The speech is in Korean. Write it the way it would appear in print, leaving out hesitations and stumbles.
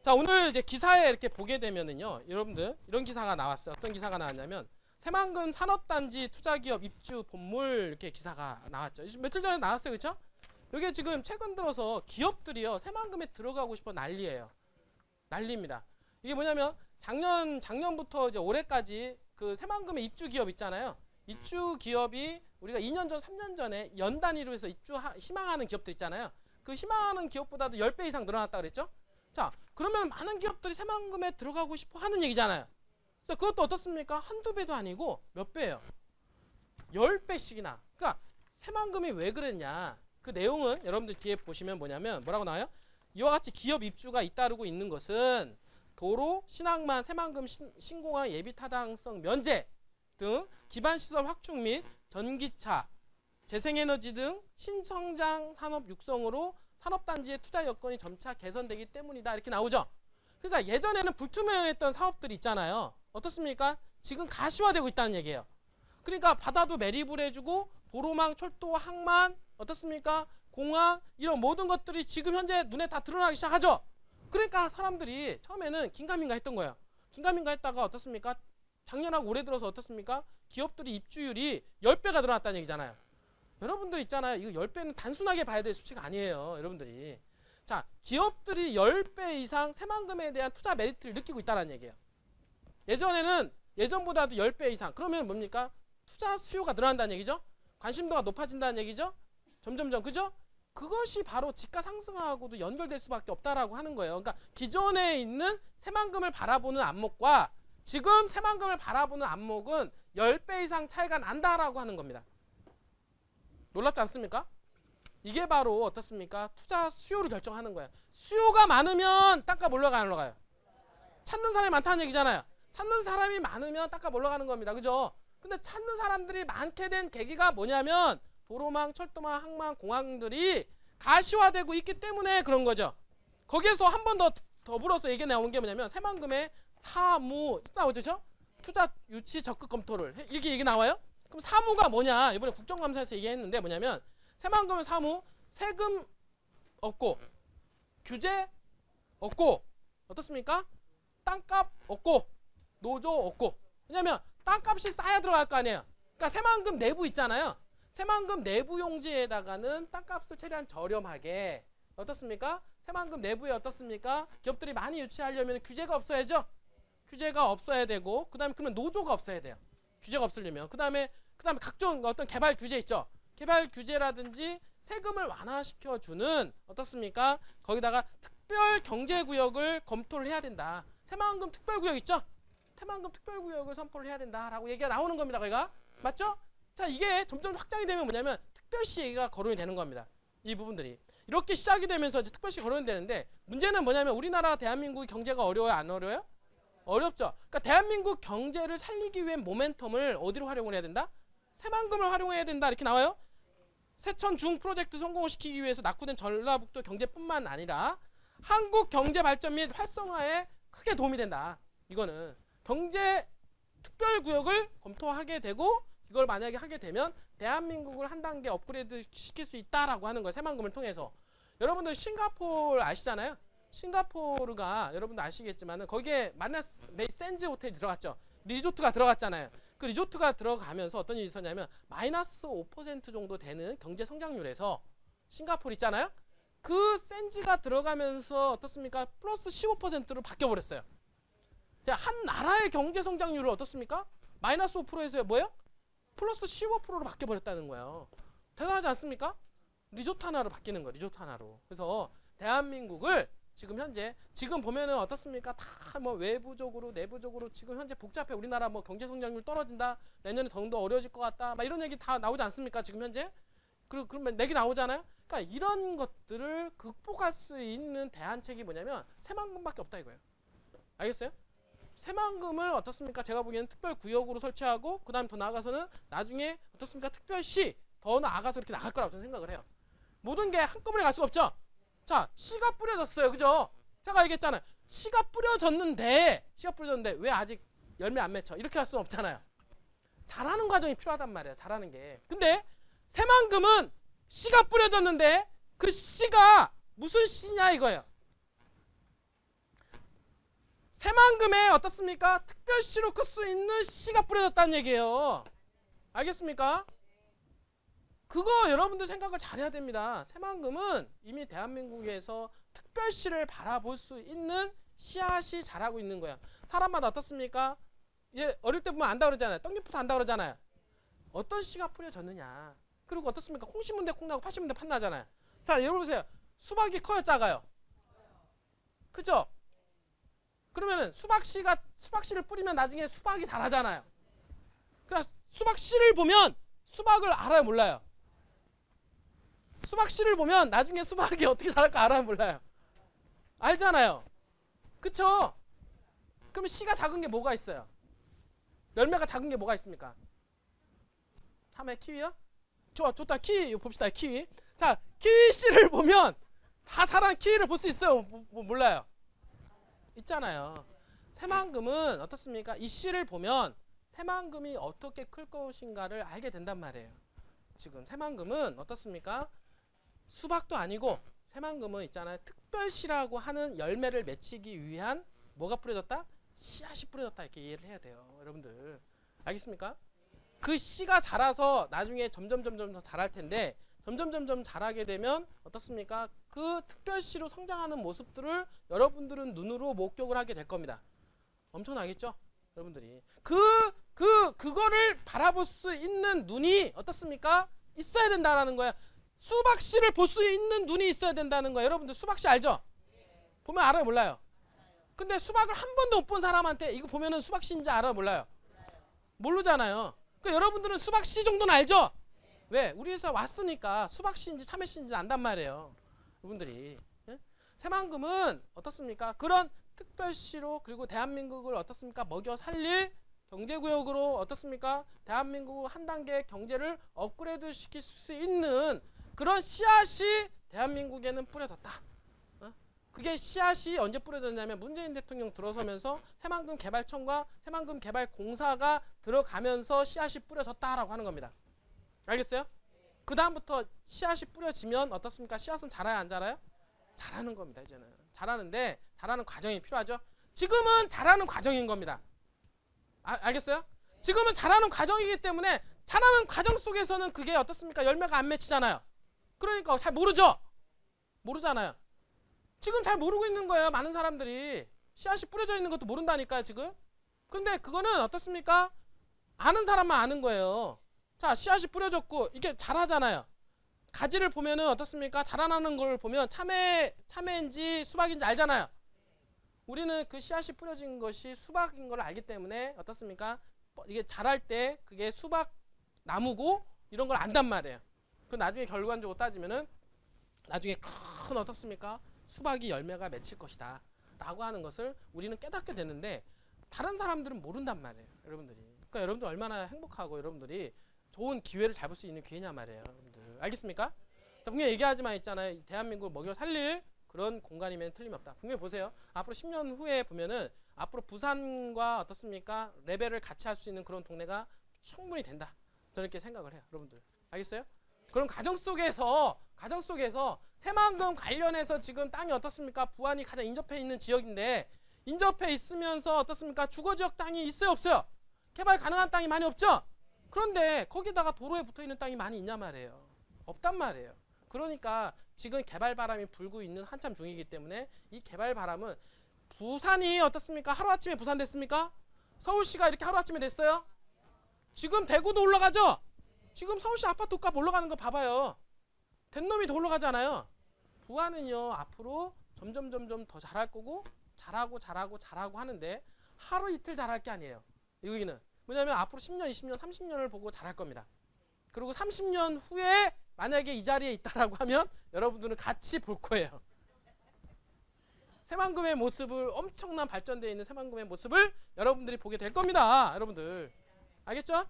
자, 오늘 이제 기사에 이렇게 보게 되면은요, 여러분들 이런 기사가 나왔어요. 어떤 기사가 나왔냐면 새만금 산업단지 투자기업 입주 본물 이렇게 기사가 나왔죠. 며칠 전에 나왔어요, 그렇죠? 이게 지금 최근 들어서 기업들이요 새만금에 들어가고 싶어 난리예요. 난리입니다. 이게 뭐냐면 작년부터 이제 올해까지 그 새만금의 입주 기업 있잖아요. 입주 기업이 우리가 2년 전, 3년 전에 연 단위로 해서 희망하는 기업들 있잖아요. 그 희망하는 기업보다도 10배 이상 늘어났다 그랬죠? 자, 그러면 많은 기업들이 새만금에 들어가고 싶어 하는 얘기잖아요. 자, 그것도 어떻습니까? 한두 배도 아니고 몇 배예요? 10배씩이나. 그러니까 새만금이 왜 그랬냐? 그 내용은 여러분들 뒤에 보시면 뭐냐면 뭐라고 나와요? 이와 같이 기업 입주가 잇따르고 있는 것은 도로, 신항만, 새만금 신공항 예비 타당성 면제 등 기반시설 확충 및 전기차, 재생에너지 등 신성장 산업 육성으로 산업단지의 투자 여건이 점차 개선되기 때문이다 이렇게 나오죠. 그러니까 예전에는 불투명했던 사업들이 있잖아요. 어떻습니까? 지금 가시화되고 있다는 얘기예요. 그러니까 바다도 매립을 해주고 도로망, 철도, 항만 어떻습니까? 공항 이런 모든 것들이 지금 현재 눈에 다 드러나기 시작하죠. 그러니까 사람들이 처음에는 긴가민가 했던 거예요. 긴가민가 했다가 어떻습니까? 작년하고 올해 들어서 어떻습니까? 기업들이 입주율이 10배가 늘어났다는 얘기잖아요. 여러분들 있잖아요. 이거 10배는 단순하게 봐야 될 수치가 아니에요. 여러분들이. 자, 기업들이 10배 이상 새만금에 대한 투자 메리트를 느끼고 있다는 얘기예요. 예전보다도 10배 이상. 그러면 뭡니까? 투자 수요가 늘어난다는 얘기죠. 관심도가 높아진다는 얘기죠. 점점점. 그죠? 그것이 바로 지가 상승하고도 연결될 수밖에 없다라고 하는 거예요. 그러니까 기존에 있는 새만금을 바라보는 안목과 지금 새만금을 바라보는 안목은 10배 이상 차이가 난다라고 하는 겁니다. 놀랍지 않습니까? 이게 바로 어떻습니까? 투자 수요를 결정하는 거예요. 수요가 많으면 땅값 올라가 안 올라가요? 찾는 사람이 많다는 얘기잖아요. 찾는 사람이 많으면 땅값 올라가는 겁니다. 그죠? 근데 찾는 사람들이 많게 된 계기가 뭐냐면 도로망, 철도망, 항만, 공항들이 가시화되고 있기 때문에 그런 거죠. 거기에서 한 번 더 더불어서 얘기 나온 게 뭐냐면 새만금의 사무 나오죠? 투자 유치 적극 검토를 이렇게 얘기 나와요? 그럼 사무가 뭐냐? 이번에 국정감사에서 얘기했는데 뭐냐면 새만금의 사무 세금 없고 규제 없고 어떻습니까? 땅값 없고 노조 없고. 왜냐면 땅값이 싸야 들어갈 거 아니에요. 그러니까 새만금 내부 있잖아요. 새만금 내부 용지에다가는 땅값을 최대한 저렴하게 어떻습니까? 새만금 내부에 어떻습니까? 기업들이 많이 유치하려면 규제가 없어야죠. 규제가 없어야 되고 그다음에 그러면 노조가 없어야 돼요. 규제가 없으려면 그다음에 각종 어떤 개발 규제 있죠. 개발 규제라든지 세금을 완화시켜주는 어떻습니까? 거기다가 특별 경제구역을 검토를 해야 된다. 새만금 특별구역 있죠? 새만금 특별구역을 선포를 해야 된다라고 얘기가 나오는 겁니다. 거기가 맞죠? 자, 이게 점점 확장이 되면 뭐냐면 특별시 얘기가 거론이 되는 겁니다. 이 부분들이 이렇게 시작이 되면서 이제 특별시 거론이 되는데 문제는 뭐냐면 우리나라 대한민국의 경제가 어려워요? 안 어려워요? 어렵죠. 그러니까 대한민국 경제를 살리기 위한 모멘텀을 어디로 활용을 해야 된다? 새만금을 활용해야 된다 이렇게 나와요. 새천 중 프로젝트 성공을 시키기 위해서 낙후된 전라북도 경제뿐만 아니라 한국 경제 발전 및 활성화에 크게 도움이 된다. 이거는 경제 특별구역을 검토하게 되고 이걸 만약에 하게 되면 대한민국을 한 단계 업그레이드 시킬 수 있다라고 하는 거예요. 새만금을 통해서. 여러분들 싱가포르 아시잖아요. 싱가포르가 여러분들 아시겠지만 거기에 마이너스 베이 샌즈 호텔이 들어갔죠. 리조트가 들어갔잖아요. 그 리조트가 들어가면서 어떤 일이 있었냐면 마이너스 5% 정도 되는 경제 성장률에서 싱가포르 있잖아요. 그 샌즈가 들어가면서 어떻습니까? 플러스 15%로 바뀌어버렸어요. 한 나라의 경제 성장률을 어떻습니까? 마이너스 5%에서 뭐예요? 플러스 15%로 바뀌어버렸다는 거예요. 대단하지 않습니까? 리조트 하나로 바뀌는 거예요. 리조트 하나로. 그래서 대한민국을 지금 보면은 어떻습니까? 다 뭐 외부적으로 내부적으로 지금 현재 복잡해. 우리나라 뭐 경제 성장률 떨어진다. 내년에 더 어려워질 것 같다. 막 이런 얘기 다 나오지 않습니까? 지금 현재? 그러면 내기 나오잖아요. 그러니까 이런 것들을 극복할 수 있는 대안책이 뭐냐면 새만금밖에 없다 이거예요. 알겠어요? 새만금을 어떻습니까? 제가 보기에는 특별구역으로 설치하고 그 다음에 더 나아가서는 나중에 어떻습니까? 특별시 더 나아가서 이렇게 나갈 거라고 저는 생각을 해요. 모든 게 한꺼번에 갈 수가 없죠. 자, 씨가 뿌려졌어요. 그죠? 제가 얘기했잖아요. 씨가 뿌려졌는데 왜 아직 열매 안 맺혀? 이렇게 할 수는 없잖아요. 자라는 과정이 필요하단 말이에요. 자라는 게. 근데 새만금은 씨가 뿌려졌는데 그 씨가 무슨 씨냐 이거예요. 새만금에 어떻습니까? 특별시로 클 수 있는 씨가 뿌려졌다는 얘기예요. 알겠습니까? 그거 여러분들 생각을 잘해야 됩니다. 새만금은 이미 대한민국에서 특별시를 바라볼 수 있는 씨앗이 자라고 있는 거야. 사람마다 어떻습니까? 예, 어릴 때 보면 안다 그러잖아요. 떡잎부터 안다 그러잖아요. 어떤 씨가 뿌려졌느냐. 그리고 어떻습니까? 콩 심은 데 콩나고 팥 심은 데 팥 나잖아요. 자, 여러분 보세요. 수박이 커요, 작아요? 그죠? 그러면은 수박씨를 뿌리면 나중에 수박이 자라잖아요. 그러니까 수박씨를 보면 수박을 알아요, 몰라요? 수박씨를 보면 나중에 수박이 어떻게 자랄까 알아요, 몰라요? 알잖아요. 그쵸? 그러면 씨가 작은 게 뭐가 있어요? 열매가 작은 게 뭐가 있습니까? 참외, 키위요? 좋다. 키위 봅시다. 키위. 자, 키위 씨를 보면 다 자란 키위를 볼 수 있어요? 몰라요? 있잖아요. 새만금은 어떻습니까? 이 씨를 보면 새만금이 어떻게 클 것인가를 알게 된단 말이에요. 지금 새만금은 어떻습니까? 수박도 아니고 새만금은 있잖아요. 특별시라고 하는 열매를 맺히기 위한 뭐가 뿌려졌다? 씨앗이 뿌려졌다. 이렇게 이해를 해야 돼요. 여러분들. 알겠습니까? 그 씨가 자라서 나중에 점점 더 자랄 텐데 점점 자라게 되면 어떻습니까? 그 특별시로 성장하는 모습들을 여러분들은 눈으로 목격을 하게 될 겁니다. 엄청나겠죠? 여러분들이. 그거를 바라볼 수 있는 눈이 어떻습니까? 있어야 된다라는 거야. 수박씨를 볼 수 있는 눈이 있어야 된다는 거야. 여러분들 수박씨 알죠? 보면 알아요, 몰라요? 근데 수박을 한 번도 못 본 사람한테 이거 보면은 수박씨인지 알아요, 몰라요? 모르잖아요. 그러니까 여러분들은 수박씨 정도는 알죠? 왜? 우리 회사 왔으니까 수박씨인지 참외씨인지 안단 말이에요. 여러분들이. 예? 새만금은 어떻습니까? 그런 특별시로 그리고 대한민국을 어떻습니까? 먹여 살릴 경제구역으로 어떻습니까? 대한민국 한 단계 경제를 업그레이드 시킬 수 있는 그런 씨앗이 대한민국에는 뿌려졌다. 그게 씨앗이 언제 뿌려졌냐면 문재인 대통령 들어서면서 새만금 개발청과 새만금 개발공사가 들어가면서 씨앗이 뿌려졌다라고 하는 겁니다. 알겠어요? 그 다음부터 씨앗이 뿌려지면 어떻습니까? 씨앗은 자라야 안 자라요? 자라는 겁니다. 이제는 자라는데 자라는 과정이 필요하죠. 지금은 자라는 과정인 겁니다. 알겠어요? 지금은 자라는 과정이기 때문에 자라는 과정 속에서는 그게 어떻습니까? 열매가 안 맺히잖아요. 그러니까 잘 모르죠? 모르잖아요. 지금 잘 모르고 있는 거예요. 많은 사람들이 씨앗이 뿌려져 있는 것도 모른다니까요, 지금. 근데 그거는 어떻습니까? 아는 사람만 아는 거예요. 자, 씨앗이 뿌려졌고 이게 자라잖아요. 가지를 보면은 어떻습니까? 자라나는 걸 보면 참외인지 수박인지 알잖아요. 우리는 그 씨앗이 뿌려진 것이 수박인 걸 알기 때문에 어떻습니까? 이게 자랄 때 그게 수박 나무고 이런 걸 안단 말이에요. 그 나중에 결과적으로 따지면은 나중에 큰 어떻습니까? 수박이 열매가 맺힐 것이다 라고 하는 것을 우리는 깨닫게 되는데 다른 사람들은 모른단 말이에요. 여러분들이. 그러니까 여러분들 얼마나 행복하고 여러분들이 좋은 기회를 잡을 수 있는 기회냐 말이에요. 여러분들. 알겠습니까? 분명히 얘기하지만 있잖아요. 대한민국을 먹여 살릴 그런 공간이면 틀림없다. 분명히 보세요. 앞으로 10년 후에 보면은 앞으로 부산과 어떻습니까? 레벨을 같이 할 수 있는 그런 동네가 충분히 된다. 저는 이렇게 생각을 해요. 여러분들. 알겠어요? 그런 가정 속에서 새만금 관련해서 지금 땅이 어떻습니까? 부안이 가장 인접해 있는 지역인데 인접해 있으면서 어떻습니까? 주거지역 땅이 있어요, 없어요? 개발 가능한 땅이 많이 없죠? 그런데 거기다가 도로에 붙어있는 땅이 많이 있냐 말이에요. 없단 말이에요. 그러니까 지금 개발 바람이 불고 있는 한참 중이기 때문에 이 개발 바람은 부산이 어떻습니까? 하루아침에 부산 됐습니까? 서울시가 이렇게 하루아침에 됐어요? 지금 대구도 올라가죠? 지금 서울시 아파트 값 올라가는 거 봐봐요. 된 놈이 더 올라가잖아요. 부안은요 앞으로 점점 더 잘할 거고 잘하고 하는데 하루 이틀 잘할 게 아니에요. 여기는 왜냐하면 앞으로 10년, 20년, 30년을 보고 잘할 겁니다. 그리고 30년 후에 만약에 이 자리에 있다라고 하면 여러분들은 같이 볼 거예요. 새만금의 모습을 엄청난 발전되어 있는 새만금의 모습을 여러분들이 보게 될 겁니다. 여러분들 알겠죠?